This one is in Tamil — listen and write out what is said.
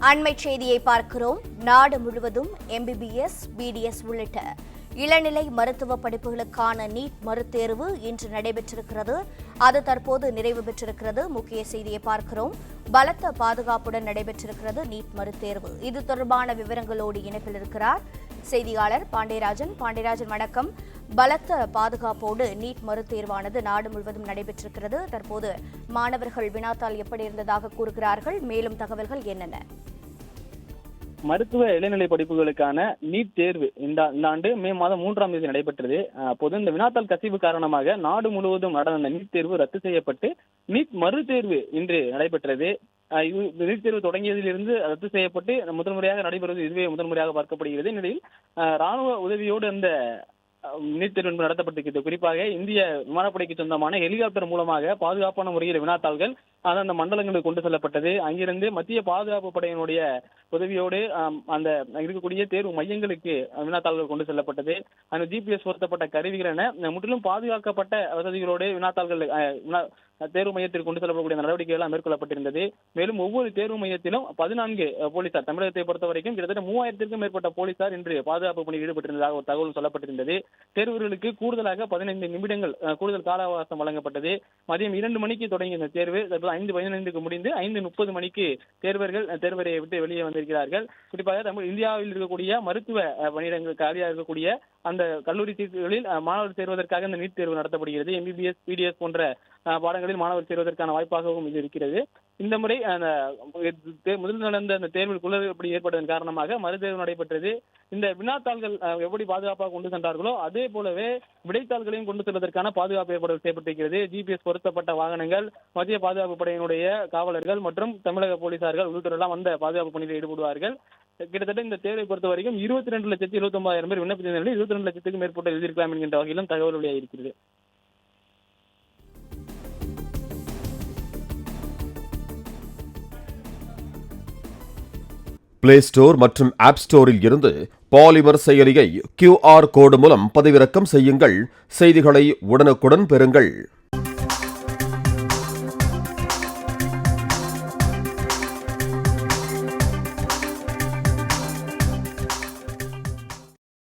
அண்மை செய்தியை பார்க்கிறோம். நாடு முழுவதும் எம்பிபிஎஸ், பிடிஎஸ் உள்ளிட்ட இளநிலை மருத்துவ படிப்புகளுக்கான நீட் மறுதேர்வு இன்று நடைபெற்றிருக்கிறது. அது தற்போது நிறைவு பெற்றிருக்கிறது. முக்கிய செய்தியை பார்க்கிறோம். பலத்த பாதுகாப்புடன் நடைபெற்றிருக்கிறது நீட் மறுதேர்வு. இது தொடர்பான விவரங்களோடு இணைப்பில் இருக்கிறார் செய்தியாளர் பாண்டியராஜன். பாண்டியராஜன், வணக்கம். பலத்த பாதுகாப்போடு நீட் மறுதேர்வானது நாடு முழுவதும் நடைபெற்றிருக்கிறது. தற்போது மாணவர்கள் வினாத்தாள் எப்படி இருந்ததாக கூறுகிறார்கள்? மேலும் தகவல்கள் என்னென்ன? மருத்துவ இளநிலை படிப்புகளுக்கான நீட் தேர்வு இந்த ஆண்டு மே மாதம் 3ஆம் தேதி நடைபெற்றது. அப்போது இந்த வினாத்தாள் கசிவு காரணமாக நாடு முழுவதும் நடந்த நீட் தேர்வு ரத்து செய்யப்பட்டு நீட் மறுதேர்வு இன்று நடைபெற்றது. நீட் தேர்வு தொடங்கியதிலிருந்து ரத்து செய்யப்பட்டு முதன்முறையாக நடைபெறுவது இதுவே முதன்முறையாக பார்க்கப்படுகிறது. இந்நிலையில் ராணுவ உதவியோடு அந்த நீட் தேர்வு நடத்தப்பட்டிருக்கிறது. குறிப்பாக இந்திய விமானப்படைக்கு சொந்தமான ஹெலிகாப்டர் மூலமாக பாதுகாப்பான முறையில் வினாத்தாள்கள் அந்த மண்டலங்களுக்கு கொண்டு செல்லப்பட்டது. அங்கிருந்து மத்திய பாதுகாப்பு படையினுடைய உதவியோடு அந்த இருக்கக்கூடிய தேர்வு மையங்களுக்கு வினாத்தாள்கள் கொண்டு செல்லப்பட்டது. அந்த ஜிபிஎஸ் பொருத்தப்பட்ட கருவிகள் என முற்றிலும் பாதுகாக்கப்பட்ட வசதிகளோடு வினாத்தாள்கள் தேர்வு மையத்தில் கொண்டு செல்லப்படக்கூடிய நடவடிக்கைகள் எல்லாம் மேற்கொள்ளப்பட்டிருந்தது. மேலும் ஒவ்வொரு தேர்வு மையத்திலும் 14 போலீசார், தமிழகத்தை பொறுத்த வரைக்கும் கிட்டத்தட்ட 3000க்கும் மேற்பட்ட போலீசார் இன்று பாதுகாப்பு பணியில் ஈடுபட்டிருந்ததாக ஒரு தகவல் சொல்லப்பட்டிருந்தது. தேர்வர்களுக்கு கூடுதலாக 15 நிமிடங்கள் கூடுதல் கால அவகாசம் வழங்கப்பட்டது. மதியம் 2 மணிக்கு தொடங்கிய இந்த தேர்வு 5:15க்கு முடிந்து 5:30 மணிக்கு தேர்வரையை விட்டு வெளியே வந்திருக்கிறார்கள். குறிப்பாக இந்தியாவில் இருக்கக்கூடிய மருத்துவ பணியிடங்கள் காலியாக இருக்கக்கூடிய அந்த கல்லூரி சீட்டுகளில் மாணவர் சேர்வதற்காக இந்த நீட் தேர்வு நடத்தப்படுகிறது. எம்பிபிஎஸ், பிடிஎஸ் போன்ற பாடங்களில் மாணவர் சேர்வதற்கான வாய்ப்பாகவும் இது இருக்கிறது. இந்த முறை முதல் நடந்த அந்த தேர்வில் குளறுபடி ஏற்பட்டதன் காரணமாக மறுதேர்வு நடைபெற்றது. இந்த வினாத்தாள்கள் எப்படி பாதுகாப்பாக கொண்டு சென்றார்களோ அதே போலவே விடைத்தாள்களையும் கொண்டு செல்வதற்கான பாதுகாப்பு ஏற்பாடு செய்யப்பட்டிருக்கிறது. ஜிபிஎஸ் பொருத்தப்பட்ட வாகனங்கள், மத்திய பாதுகாப்பு படையினுடைய காவலர்கள் மற்றும் தமிழக போலீசார்கள் உள்ளிட்டோரெல்லாம் அந்த பாதுகாப்பு பணியில் ஈடுபடுவார்கள். கிட்டத்தட்ட இந்த தேர்வை பொறுத்த வரைக்கும் 22,29,000 பேர் விண்ணப்பித்த நிலையில் 22 லட்சத்துக்கும் மேற்பட்ட எழுதியிருக்கலாம் என்கின்ற வகையிலும் தகவல் வெளியாக இருக்கிறது. பிளே ஸ்டோர் மற்றும் ஆப் ஸ்டோரில் இருந்து பாலிமர் செயலியை QR கோடு மூலம் பதிவிறக்கம் செய்யுங்கள். செய்திகளை உடனுக்குடன் பெறுங்கள்.